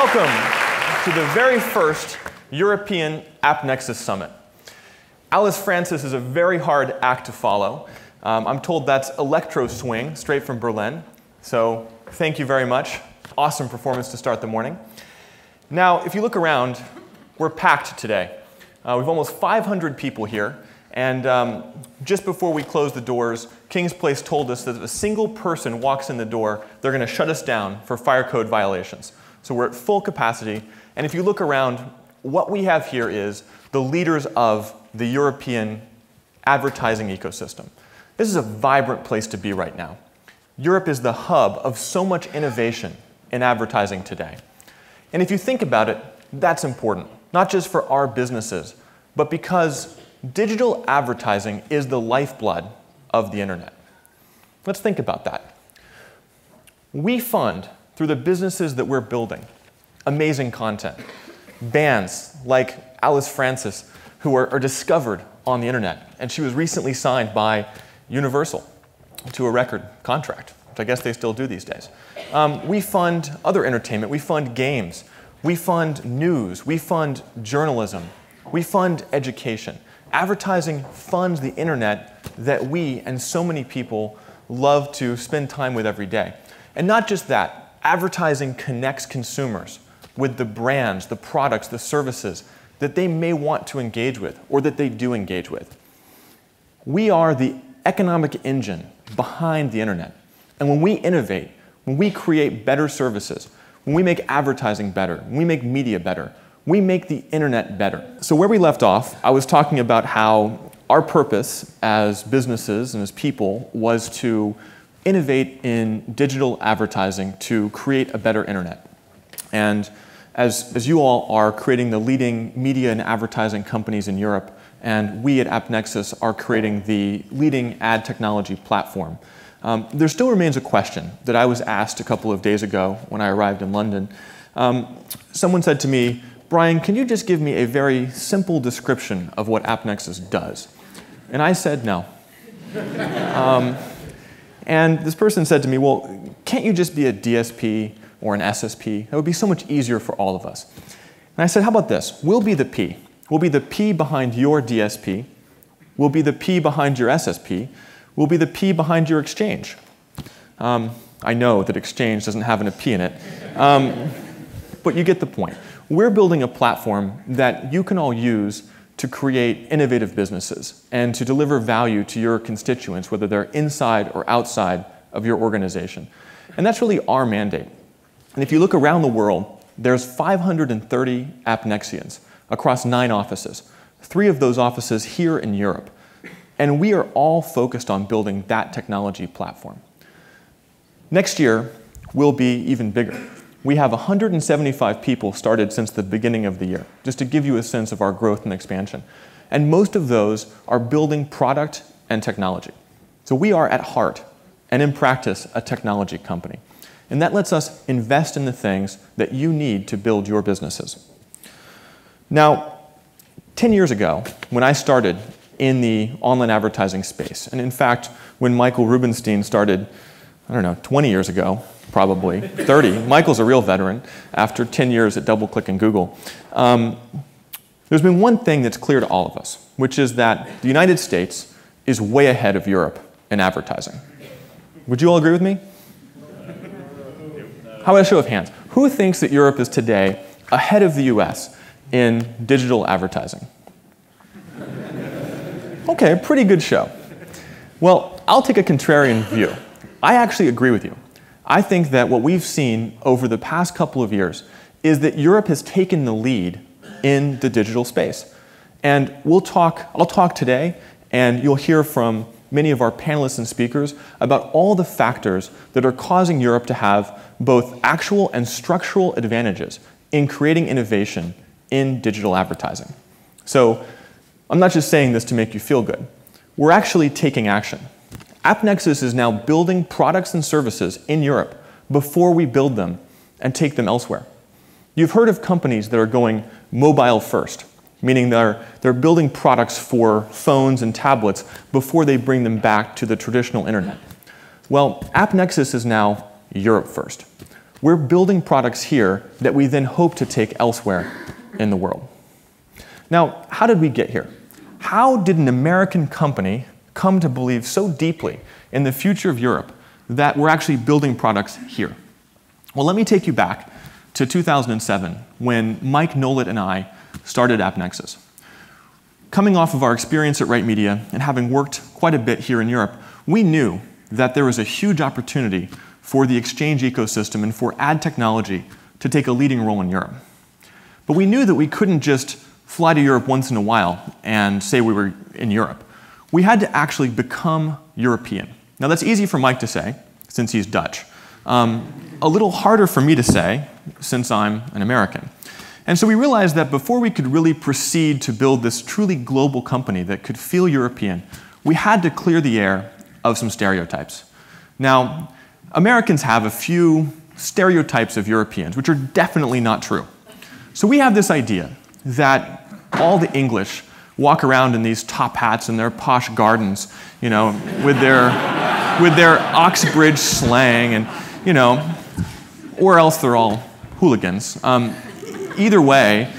welcome to the very first European AppNexus Summit. Alice Francis is a very hard act to follow. I'm told that's electro swing, straight from Berlin. So thank you very much. Awesome performance to start the morning. Now, if you look around, we're packed today. We've almost 500 people here. And just before we close the doors, King's Place told us that if a single person walks in the door, they're going to shut us down for fire code violations. So we're at full capacity. And if you look around, what we have here is the leaders of the European advertising ecosystem. This is a vibrant place to be right now. Europe is the hub of so much innovation in advertising today. And if you think about it, that's important, not just for our businesses, but because digital advertising is the lifeblood of the internet. Let's think about that. We fund, through the businesses that we're building, amazing content. Bands like Alice Francis, who are discovered on the internet. And she was recently signed by Universal to a record contract, which I guess they still do these days. We fund other entertainment. We fund games. We fund news. We fund journalism. We fund education. Advertising funds the internet that we and so many people love to spend time with every day. And not just that, advertising connects consumers with the brands, the products, the services that they may want to engage with or that they do engage with. We are the economic engine behind the internet. And when we innovate, when we create better services, when we make advertising better, when we make media better, we make the internet better. So where we left off, I was talking about how our purpose as businesses and as people was to innovate in digital advertising to create a better internet. And as you all are creating the leading media and advertising companies in Europe, and we at AppNexus are creating the leading ad technology platform, there still remains a question that I was asked a couple of days ago when I arrived in London. Someone said to me, "Brian, can you just give me a very simple description of what AppNexus does?" And I said no. And this person said to me, "Well, can't you just be a DSP or an SSP? That would be so much easier for all of us." And I said, "How about this? We'll be the P. We'll be the P behind your DSP. We'll be the P behind your SSP. We'll be the P behind your exchange." I know that exchange doesn't have an P in it, but you get the point. We're building a platform that you can all use to create innovative businesses and to deliver value to your constituents, whether they're inside or outside of your organization. And that's really our mandate. And if you look around the world, there's 530 AppNexians across 9 offices, 3 of those offices here in Europe. And we are all focused on building that technology platform. Next year, we'll be even bigger. We have 175 people started since the beginning of the year, just to give you a sense of our growth and expansion. And most of those are building product and technology. So we are at heart and in practice a technology company. And that lets us invest in the things that you need to build your businesses. Now, 10 years ago, when I started in the online advertising space, and in fact, when Michael Rubenstein started, 20 years ago, probably 30. Michael's a real veteran after 10 years at DoubleClick and Google. There's been one thing that's clear to all of us, which is that the United States is way ahead of Europe in advertising. Would you all agree with me? How about a show of hands? Who thinks that Europe is today ahead of the US in digital advertising? Okay, a pretty good show. Well, I'll take a contrarian view. I actually agree with you. I think that what we've seen over the past couple of years is that Europe has taken the lead in the digital space. And I'll talk today, and you'll hear from many of our panelists and speakers about all the factors that are causing Europe to have both actual and structural advantages in creating innovation in digital advertising. So I'm not just saying this to make you feel good. We're actually taking action. AppNexus is now building products and services in Europe before we build them and take them elsewhere. You've heard of companies that are going mobile first, meaning they're building products for phones and tablets before they bring them back to the traditional internet. Well, AppNexus is now Europe first. we're building products here that we then hope to take elsewhere in the world. Now, how did we get here? How did an American company come to believe so deeply in the future of Europe that we're actually building products here? Well, let me take you back to 2007 when Mike Nolet and I started AppNexus. Coming off of our experience at Right Media and having worked quite a bit here in Europe, we knew that there was a huge opportunity for the exchange ecosystem and for ad technology to take a leading role in Europe. But we knew that we couldn't just fly to Europe once in a while and say we were in Europe. We had to actually become European. Now that's easy for Mike to say, since he's Dutch. A little harder for me to say, since I'm an American. And so we realized that before we could really proceed to build this truly global company that could feel European, we had to clear the air of some stereotypes. Now, Americans have a few stereotypes of Europeans, which are definitely not true. So we have this idea that all the English walk around in these top hats in their posh gardens, you know, with their Oxbridge slang and, you know, or else they're all hooligans. Either way,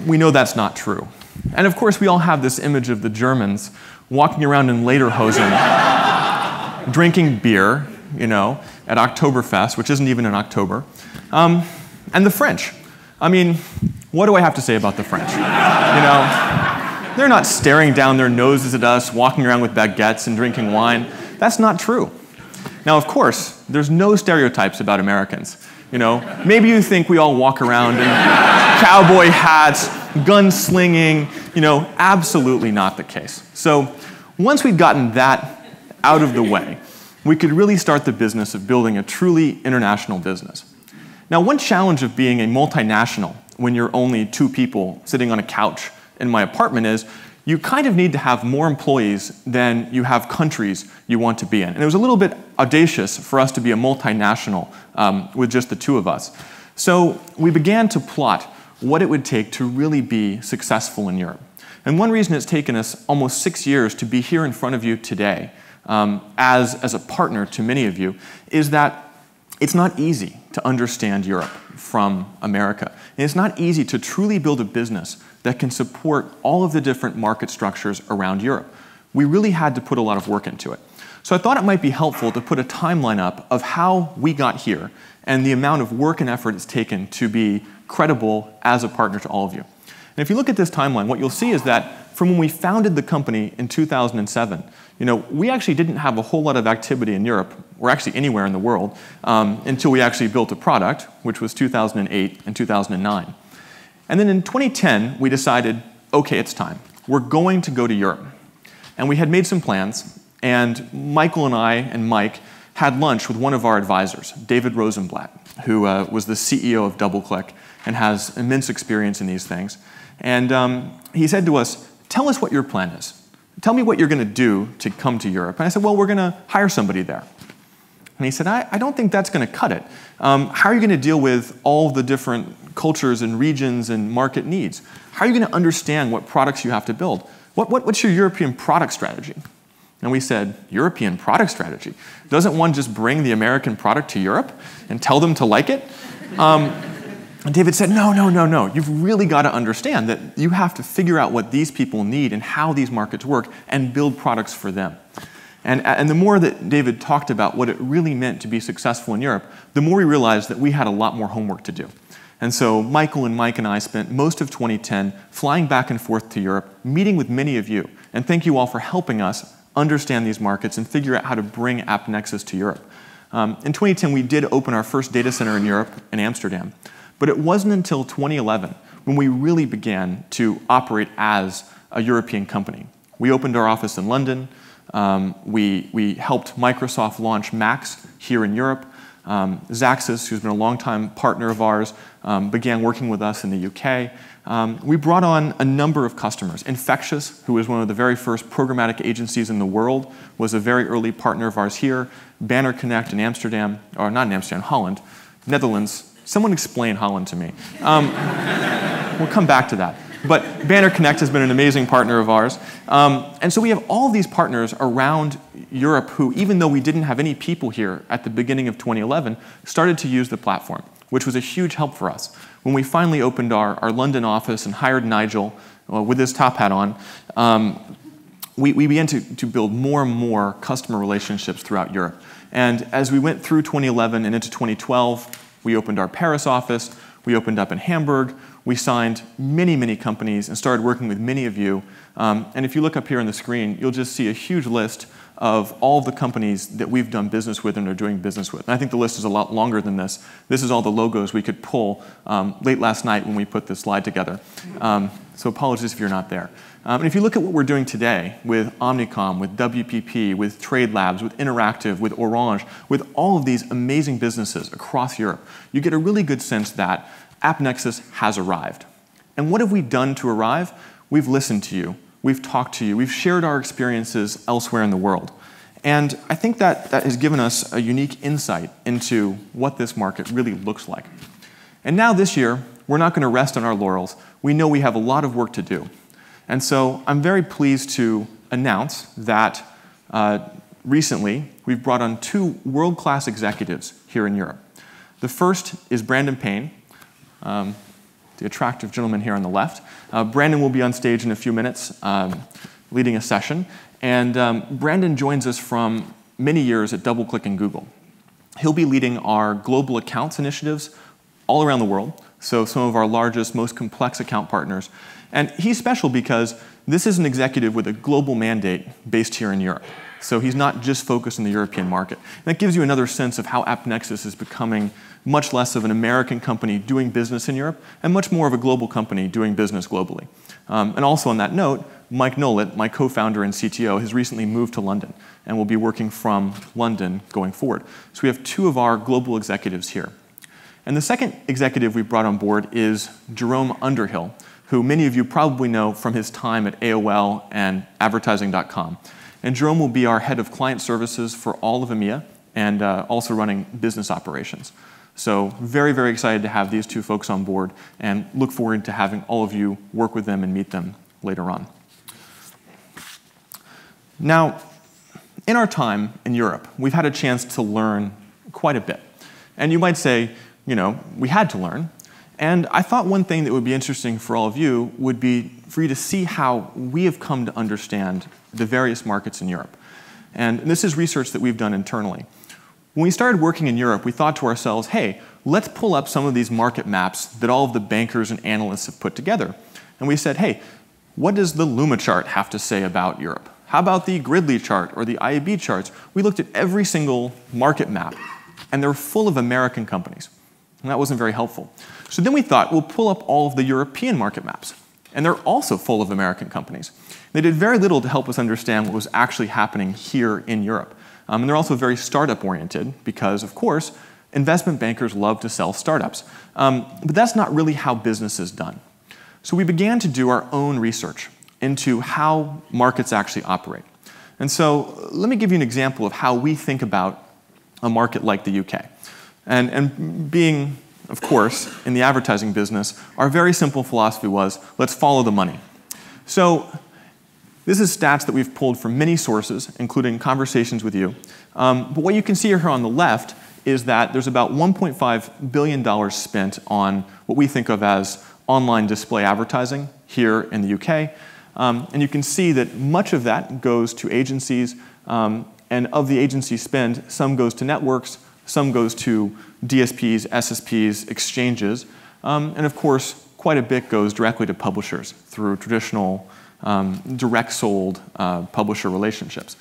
we know that's not true. And of course, we all have this image of the Germans walking around in lederhosen, drinking beer, you know, at Oktoberfest, which isn't even in October. And the French. I mean, what do I have to say about the French? You know, they're not staring down their noses at us, walking around with baguettes and drinking wine. That's not true. Now, of course, there's no stereotypes about Americans. You know, maybe you think we all walk around in cowboy hats, gunslinging, you know, absolutely not the case. So once we'd gotten that out of the way, we could really start the business of building a truly international business. Now, one challenge of being a multinational when you're only two people sitting on a couch in my apartment is you kind of need to have more employees than you have countries you want to be in. And it was a little bit audacious for us to be a multinational with just the two of us. So we began to plot what it would take to really be successful in Europe. And one reason it's taken us almost 6 years to be here in front of you today as a partner to many of you is that it's not easy to understand Europe from America. And it's not easy to truly build a business that can support all of the different market structures around Europe. We really had to put a lot of work into it. So I thought it might be helpful to put a timeline up of how we got here and the amount of work and effort it's taken to be credible as a partner to all of you. And if you look at this timeline, what you'll see is that from when we founded the company in 2007, you know, we actually didn't have a whole lot of activity in Europe, or actually anywhere in the world, until we actually built a product, which was 2008 and 2009. And then in 2010, we decided, okay, it's time. We're going to go to Europe. And we had made some plans, and Michael and I and Mike had lunch with one of our advisors, David Rosenblatt, who was the CEO of DoubleClick and has immense experience in these things. And he said to us, tell us what your plan is. Tell me what you're going to do to come to Europe. And I said, well, we're going to hire somebody there. And he said, I don't think that's going to cut it. How are you going to deal with all the different cultures and regions and market needs? How are you going to understand what products you have to build? What's your European product strategy? And we said, European product strategy? Doesn't one just bring the American product to Europe and tell them to like it? And David said, no. You've really got to understand that you have to figure out what these people need and how these markets work and build products for them. And the more that David talked about what it really meant to be successful in Europe, the more we realized that we had a lot more homework to do. And so Michael and Mike and I spent most of 2010 flying back and forth to Europe, meeting with many of you. And thank you all for helping us understand these markets and figure out how to bring AppNexus to Europe. In 2010, we did open our first data center in Europe, in Amsterdam. But it wasn't until 2011 when we really began to operate as a European company. We opened our office in London. We helped Microsoft launch Max here in Europe. Xaxis, who's been a longtime partner of ours, began working with us in the UK. We brought on a number of customers. Infectious, who was one of the very first programmatic agencies in the world, was a very early partner of ours here. Banner Connect in Amsterdam, or not in Amsterdam, Holland, Netherlands. Someone explain Holland to me. We'll come back to that. But Banner Connect has been an amazing partner of ours. And so we have all these partners around Europe who, even though we didn't have any people here at the beginning of 2011, started to use the platform, which was a huge help for us. When we finally opened our London office and hired Nigel with his top hat on, we began to build more and more customer relationships throughout Europe. And as we went through 2011 and into 2012, we opened our Paris office, we opened up in Hamburg, we signed many, many companies and started working with many of you. And if you look up here on the screen, you'll just see a huge list of all of the companies that we've done business with and are doing business with. And I think the list is a lot longer than this. This is all the logos we could pull late last night when we put this slide together. So apologies if you're not there. And if you look at what we're doing today with Omnicom, with WPP, with Trade Labs, with Interactive, with Orange, with all of these amazing businesses across Europe, you get a really good sense that AppNexus has arrived. And what have we done to arrive? We've listened to you. We've talked to you. We've shared our experiences elsewhere in the world. And I think that has given us a unique insight into what this market really looks like. And now this year, we're not going to rest on our laurels. We know we have a lot of work to do. And so I'm very pleased to announce that recently we've brought on 2 world-class executives here in Europe. The first is Brandon Payne, the attractive gentleman here on the left. Brandon will be on stage in a few minutes leading a session. And Brandon joins us from many years at DoubleClick and Google. He'll be leading our global accounts initiatives all around the world, so some of our largest, most complex account partners. And he's special because this is an executive with a global mandate based here in Europe. So he's not just focused on the European market. And that gives you another sense of how AppNexus is becoming much less of an American company doing business in Europe and much more of a global company doing business globally. And also on that note, Mike Nolet, my co-founder and CTO, has recently moved to London and will be working from London going forward. So we have 2 of our global executives here. And the second executive we brought on board is Jerome Underhill, who many of you probably know from his time at AOL and advertising.com. And Jerome will be our head of client services for all of EMEA and also running business operations. So very, very excited to have these 2 folks on board and look forward to having all of you work with them and meet them later on. Now, in our time in Europe, we've had a chance to learn quite a bit. And you might say, you know, we had to learn. And I thought one thing that would be interesting for all of you would be for you to see how we have come to understand the various markets in Europe. And this is research that we've done internally. When we started working in Europe, we thought to ourselves, hey, let's pull up some of these market maps that all of the bankers and analysts have put together. And we said, hey, what does the Luma chart have to say about Europe? How about the Gridley chart or the IAB charts? We looked at every single market map, and they're full of American companies. And that wasn't very helpful. So then we thought, we'll pull up all of the European market maps. And they're also full of American companies. They did very little to help us understand what was actually happening here in Europe. And they're also very startup-oriented because, of course, investment bankers love to sell startups. But that's not really how business is done. So we began to do our own research into how markets actually operate. And so let me give you an example of how we think about a market like the UK. And being, of course, in the advertising business, our very simple philosophy was, let's follow the money. So this is stats that we've pulled from many sources, including conversations with you. But what you can see here on the left is that there's about $1.5 billion spent on what we think of as online display advertising here in the UK. And you can see that much of that goes to agencies, and of the agency spend, some goes to networks, some goes to DSPs, SSPs, exchanges, and of course, quite a bit goes directly to publishers through traditional direct sold publisher relationships.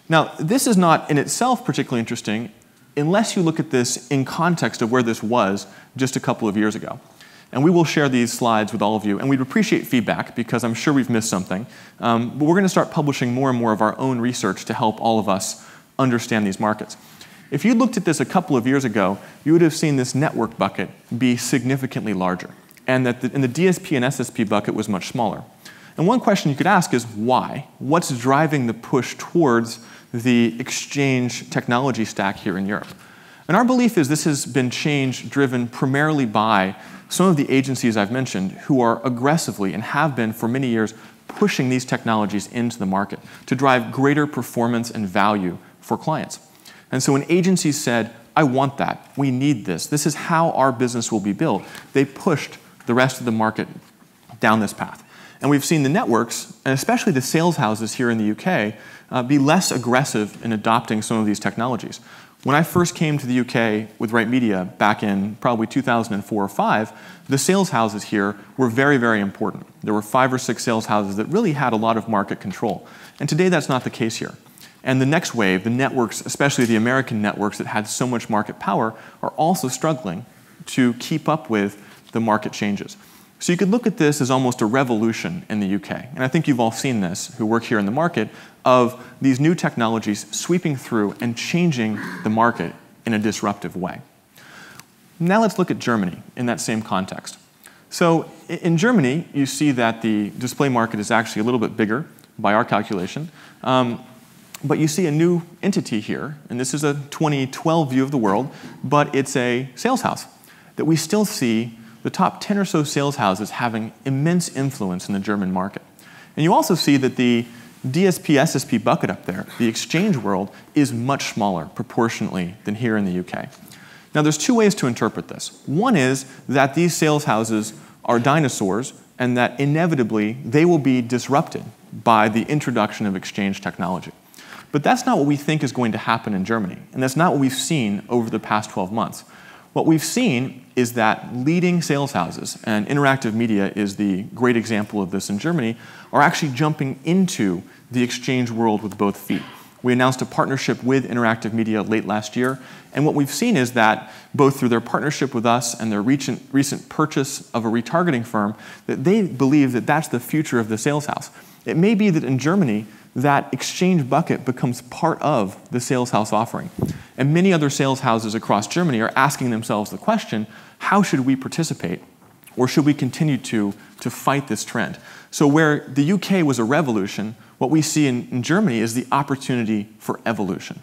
Now, this is not in itself particularly interesting unless you look at this in context of where this was just a couple of years ago. And we will share these slides with all of you, and we'd appreciate feedback because I'm sure we've missed something. But we're going to start publishing more and more of our own research to help all of us understand these markets. If you looked at this a couple of years ago, you would have seen this network bucket be significantly larger, and that in the DSP and SSP bucket was much smaller. And one question you could ask is why? What's driving the push towards the exchange technology stack here in Europe? And our belief is this has been change driven primarily by some of the agencies I've mentioned who are aggressively and have been for many years pushing these technologies into the market to drive greater performance and value for clients. And so when agencies said, I want that, we need this, this is how our business will be built, they pushed the rest of the market down this path. And we've seen the networks, and especially the sales houses here in the UK, be less aggressive in adopting some of these technologies. When I first came to the UK with Right Media back in probably 2004 or 5, the sales houses here were very, very important. There were 5 or 6 sales houses that really had a lot of market control. And today that's not the case here. And the next wave, the networks, especially the American networks that had so much market power, are also struggling to keep up with the market changes. So you could look at this as almost a revolution in the UK. And I think you've all seen this, who work here in the market, of these new technologies sweeping through and changing the market in a disruptive way. Now let's look at Germany in that same context. So in Germany, you see that the display market is actually a little bit bigger by our calculation. But you see a new entity here, and this is a 2012 view of the world, but it's a sales house that we still see the top 10 or so sales houses having immense influence in the German market. And you also see that the DSP, SSP bucket up there, the exchange world, is much smaller proportionately than here in the UK. Now there's 2 ways to interpret this. One is that these sales houses are dinosaurs and that inevitably they will be disrupted by the introduction of exchange technology. But that's not what we think is going to happen in Germany, and that's not what we've seen over the past 12 months. What we've seen is that leading sales houses, and Interactive Media is the great example of this in Germany, are actually jumping into the exchange world with both feet. We announced a partnership with Interactive Media late last year, and what we've seen is that both through their partnership with us and their recent purchase of a retargeting firm, that they believe that that's the future of the sales house. It may be that in Germany, that exchange bucket becomes part of the sales house offering. And many other sales houses across Germany are asking themselves the question, how should we participate? Or should we continue to fight this trend? So where the UK was a revolution, what we see in Germany is the opportunity for evolution.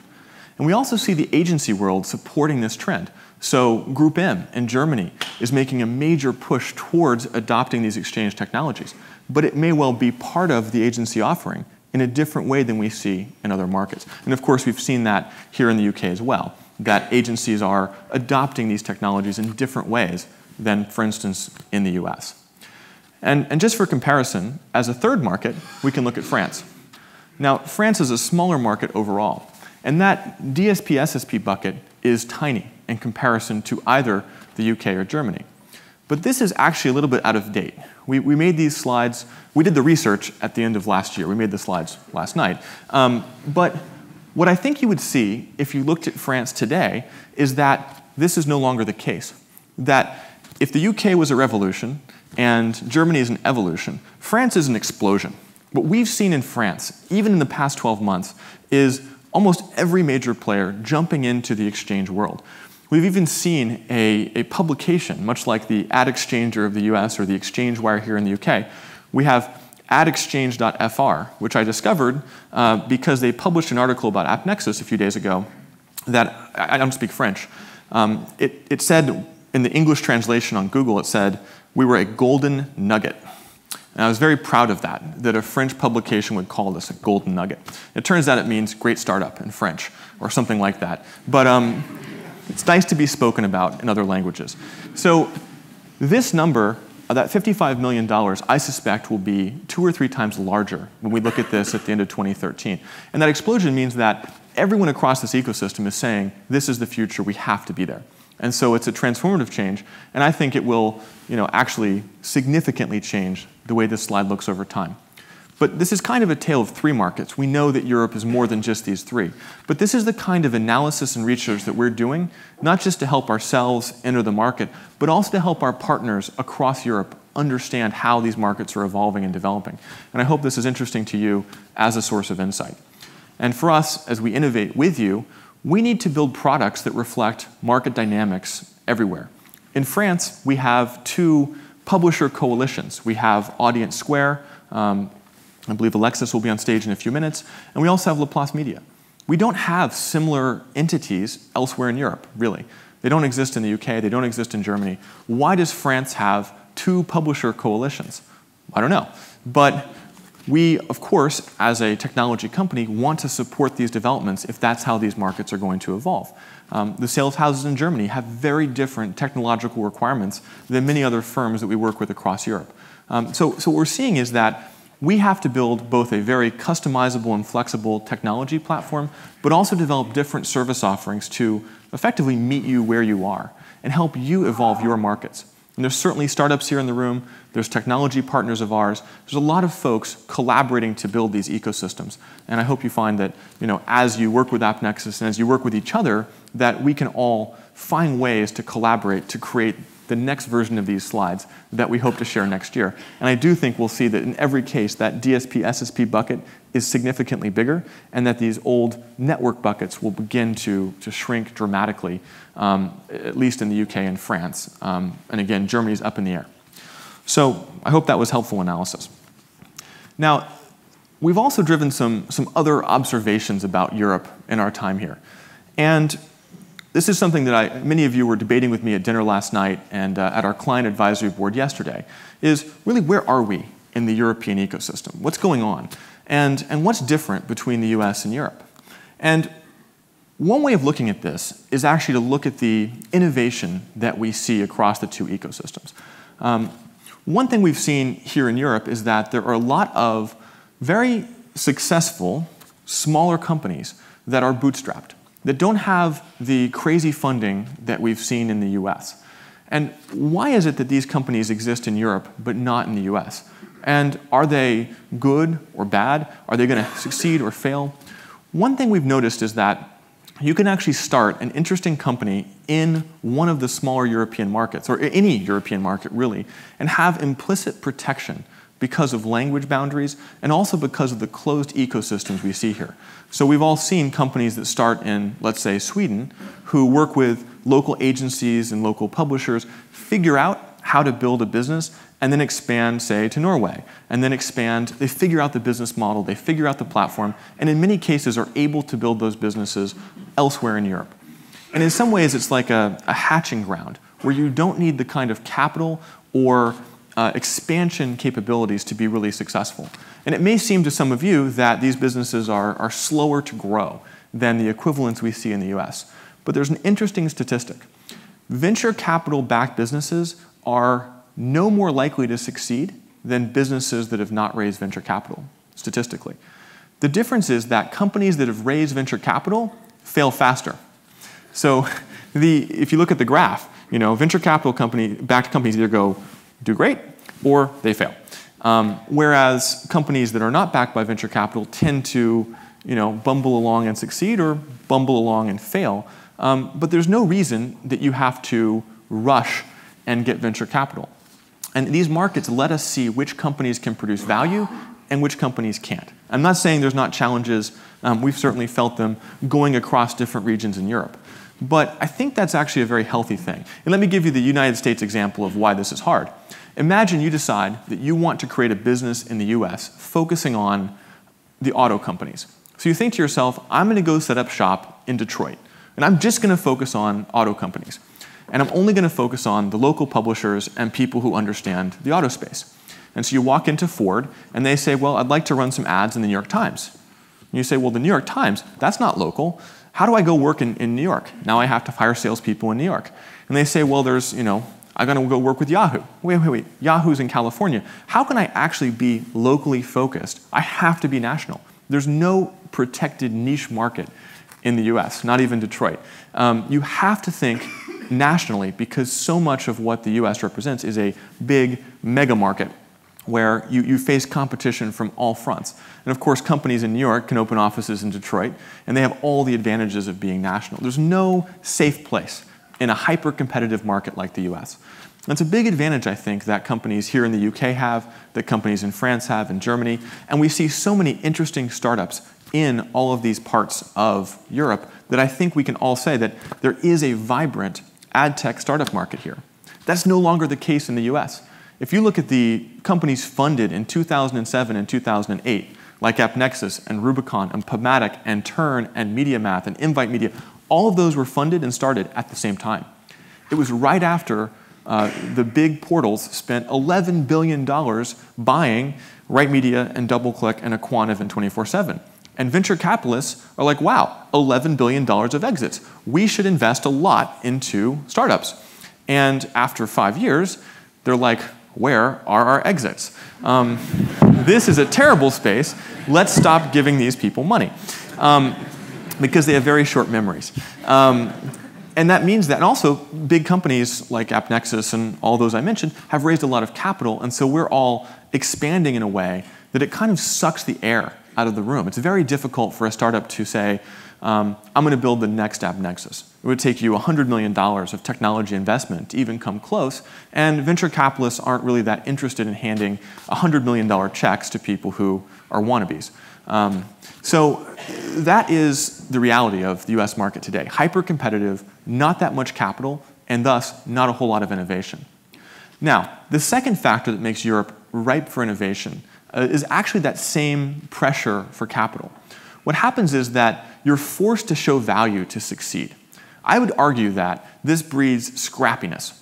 And we also see the agency world supporting this trend. So Group M in Germany is making a major push towards adopting these exchange technologies. But it may well be part of the agency offering in a different way than we see in other markets. And of course, we've seen that here in the UK as well, that agencies are adopting these technologies in different ways than, for instance, in the US. And just for comparison, as a third market, we can look at France. Now, France is a smaller market overall, and that DSP SSP bucket is tiny in comparison to either the UK or Germany. But this is actually a little bit out of date. We made these slides, we did the research at the end of last year. We made the slides last night. But what I think you would see if you looked at France today is that this is no longer the case. That if the UK was a revolution and Germany is an evolution, France is an explosion. What we've seen in France, even in the past 12 months, is almost every major player jumping into the exchange world. We've even seen a publication, much like the Ad Exchanger of the US or the Exchange Wire here in the UK. We have adexchange.fr, which I discovered because they published an article about AppNexus a few days ago that, I don't speak French. It said, in the English translation on Google, it said, we were a golden nugget. And I was very proud of that a French publication would call this a golden nugget. It turns out it means great startup in French, or something like that. But it's nice to be spoken about in other languages. So this number, that $55 million, I suspect will be 2 or 3 times larger when we look at this at the end of 2013. And that explosion means that everyone across this ecosystem is saying, this is the future, we have to be there. And so it's a transformative change, and I think it will actually significantly change the way this slide looks over time. But this is kind of a tale of 3 markets. We know that Europe is more than just these 3. But this is the kind of analysis and research that we're doing, not just to help ourselves enter the market, but also to help our partners across Europe understand how these markets are evolving and developing. And I hope this is interesting to you as a source of insight. And for us, as we innovate with you, we need to build products that reflect market dynamics everywhere. In France, we have 2 publisher coalitions. We have Audience Square, I believe Alexis will be on stage in a few minutes, and we also have Laplace Media. we don't have similar entities elsewhere in Europe, really. They don't exist in the UK, they don't exist in Germany. Why does France have two publisher coalitions? I don't know. But we, of course, as a technology company, want to support these developments if that's how these markets are going to evolve. The sales houses in Germany have very different technological requirements than many other firms that we work with across Europe. So what we're seeing is that we have to build both a very customizable and flexible technology platform, but also develop different service offerings to effectively meet you where you are and help you evolve your markets. And there's certainly startups here in the room, there's technology partners of ours, there's a lot of folks collaborating to build these ecosystems. And I hope you find that, as you work with AppNexus and as you work with each other, that we can all find ways to collaborate to create the next version of these slides that we hope to share next year. And I do think we'll see that in every case, that DSP SSP bucket is significantly bigger, and that these old network buckets will begin to shrink dramatically, at least in the UK and France. And again, Germany's up in the air. So I hope that was helpful analysis. Now, we've also driven some other observations about Europe in our time here. And this is something that many of you were debating with me at dinner last night and at our client advisory board yesterday, is really where are we in the European ecosystem? What's going on? And what's different between the US and Europe? And one way of looking at this is actually to look at the innovation that we see across the two ecosystems. One thing we've seen here in Europe is that there are a lot of very successful, smaller companies that are bootstrapped, that don't have the crazy funding that we've seen in the US. And why is it that these companies exist in Europe but not in the US? And are they good or bad? Are they going to succeed or fail? One thing we've noticed is that you can actually start an interesting company in one of the smaller European markets, or any European market really, and have implicit protection because of language boundaries and also because of the closed ecosystems we see here. So we've all seen companies that start in, let's say, Sweden, who work with local agencies and local publishers, figure out how to build a business, and then expand, say, to Norway. And then expand, they figure out the business model, they figure out the platform, and in many cases are able to build those businesses elsewhere in Europe. And in some ways, it's like a hatching ground, where you don't need the kind of capital or expansion capabilities to be really successful. And it may seem to some of you that these businesses are slower to grow than the equivalents we see in the US. But there's an interesting statistic. Venture capital-backed businesses are no more likely to succeed than businesses that have not raised venture capital, statistically. The difference is that companies that have raised venture capital fail faster. So if you look at the graph, venture capital backed companies either do great or they fail. Whereas companies that are not backed by venture capital tend to bumble along and succeed or bumble along and fail. But there's no reason that you have to rush and get venture capital. And these markets let us see which companies can produce value and which companies can't. I'm not saying there's not challenges. We've certainly felt them going across different regions in Europe. But I think that's actually a very healthy thing. And let me give you the United States example of why this is hard. Imagine you decide that you want to create a business in the US focusing on the auto companies. So you think to yourself, I'm going to go set up shop in Detroit, and I'm just going to focus on auto companies. And I'm only going to focus on the local publishers and people who understand the auto space. And so you walk into Ford, and they say, well, I'd like to run some ads in the New York Times. And you say, well, the New York Times, that's not local. How do I go work in New York? Now I have to hire salespeople in New York. And they say, well, there's, I'm going to go work with Yahoo. Wait. Yahoo's in California. How can I actually be locally focused? I have to be national. There's no protected niche market in the US, not even Detroit. You have to think nationally because so much of what the US represents is a big mega market where you face competition from all fronts. And of course, companies in New York can open offices in Detroit, and they have all the advantages of being national. There's no safe place in a hyper-competitive market like the US. That's a big advantage, I think, that companies here in the UK have, that companies in France have, in Germany, and we see so many interesting startups in all of these parts of Europe that I think we can all say that there is a vibrant ad tech startup market here. That's no longer the case in the US. If you look at the companies funded in 2007 and 2008 like AppNexus and Rubicon and PubMatic and Turn and MediaMath and Invite Media, all of those were funded and started at the same time. It was right after the big portals spent $11 billion buying Right Media and DoubleClick and Aquantive and 24/7. And venture capitalists are like, wow, $11 billion of exits. We should invest a lot into startups. And after 5 years, they're like, where are our exits? This is a terrible space. Let's stop giving these people money. Because they have very short memories. And that means that, and also big companies like AppNexus and all those I mentioned have raised a lot of capital, and so we're all expanding in a way that it kind of sucks the air out of the room. It's very difficult for a startup to say, I'm going to build the next AppNexus. It would take you $100 million of technology investment to even come close, and venture capitalists aren't really that interested in handing $100 million checks to people who are wannabes. So that is the reality of the US market today. Hyper-competitive, not that much capital, and thus not a whole lot of innovation. Now, the second factor that makes Europe ripe for innovation is actually that same pressure for capital. What happens is that you're forced to show value to succeed. I would argue that this breeds scrappiness.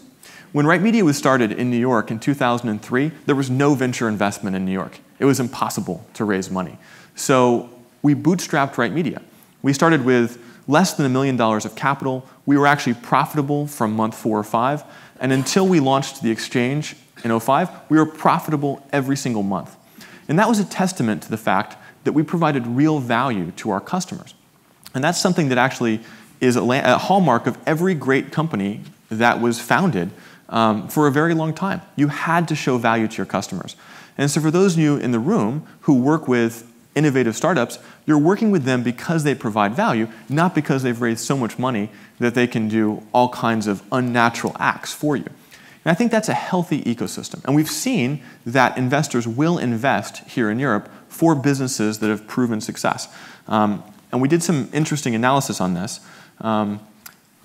When Right Media was started in New York in 2003, there was no venture investment in New York. It was impossible to raise money. So we bootstrapped Right Media. We started with less than $1 million of capital. We were actually profitable from month 4 or 5. And until we launched the exchange in 2005, we were profitable every single month. And that was a testament to the fact that we provided real value to our customers. And that's something that actually is a hallmark of every great company that was founded for a very long time. You had to show value to your customers. And so for those of you in the room who work with innovative startups, you're working with them because they provide value, not because they've raised so much money that they can do all kinds of unnatural acts for you. And I think that's a healthy ecosystem. And we've seen that investors will invest here in Europe for businesses that have proven success. And we did some interesting analysis on this. I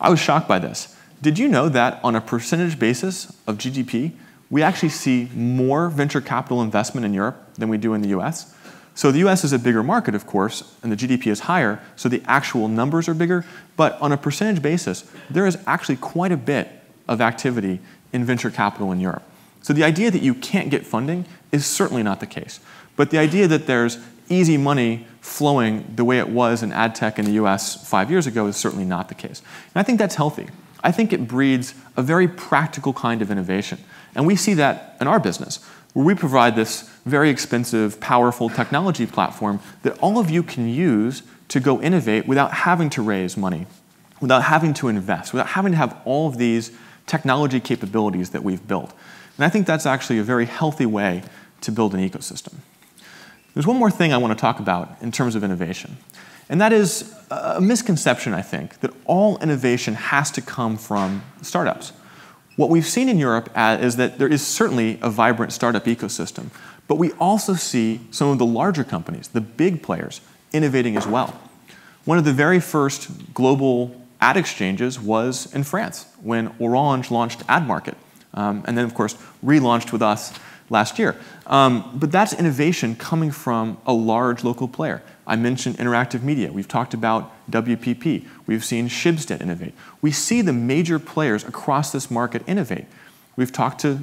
was shocked by this. Did you know that on a percentage basis of GDP, we actually see more venture capital investment in Europe than we do in the US? So the US is a bigger market, of course, and the GDP is higher, so the actual numbers are bigger. But on a percentage basis, there is actually quite a bit of activity in venture capital in Europe. So the idea that you can't get funding is certainly not the case. But the idea that there's easy money flowing the way it was in ad tech in the US 5 years ago is certainly not the case. And I think that's healthy. I think it breeds a very practical kind of innovation. And we see that in our business, where we provide this very expensive, powerful technology platform that all of you can use to go innovate without having to raise money, without having to invest, without having to have all of these technology capabilities that we've built. And I think that's actually a very healthy way to build an ecosystem. There's one more thing I want to talk about in terms of innovation. And that is a misconception, I think, that all innovation has to come from startups. What we've seen in Europe is that there is certainly a vibrant startup ecosystem, but we also see some of the larger companies, the big players, innovating as well. One of the very first global ad exchanges was in France when Orange launched AdMarket, and then, of course, relaunched with us last year. But that's innovation coming from a large local player. I mentioned interactive media. We've talked about WPP. We've seen Schibsted innovate. We see the major players across this market innovate. We've talked to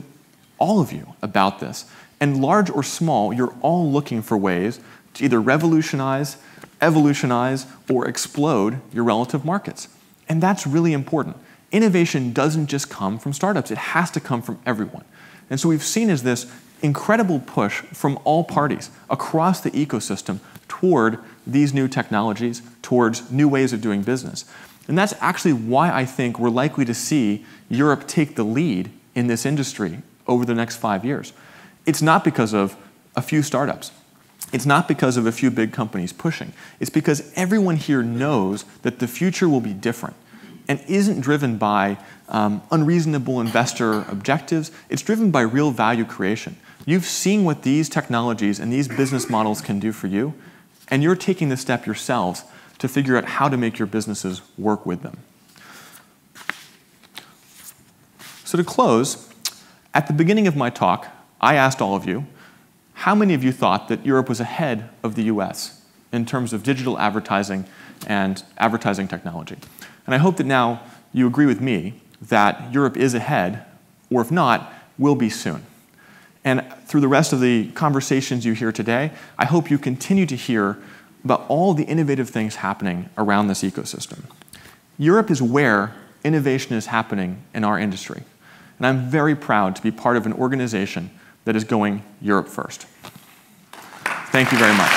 all of you about this. And large or small, you're all looking for ways to either revolutionize, evolutionize, or explode your relative markets. And that's really important. Innovation doesn't just come from startups. It has to come from everyone. And so we've seen is this incredible push from all parties across the ecosystem toward these new technologies, towards new ways of doing business. And that's actually why I think we're likely to see Europe take the lead in this industry over the next 5 years. It's not because of a few startups. It's not because of a few big companies pushing. It's because everyone here knows that the future will be different and isn't driven by unreasonable investor objectives. It's driven by real value creation. You've seen what these technologies and these business models can do for you, and you're taking the step yourselves to figure out how to make your businesses work with them. So to close, at the beginning of my talk, I asked all of you, how many of you thought that Europe was ahead of the US in terms of digital advertising and advertising technology? And I hope that now you agree with me that Europe is ahead, or if not, will be soon. And through the rest of the conversations you hear today, I hope you continue to hear about all the innovative things happening around this ecosystem. Europe is where innovation is happening in our industry. And I'm very proud to be part of an organization that is going Europe first. Thank you very much.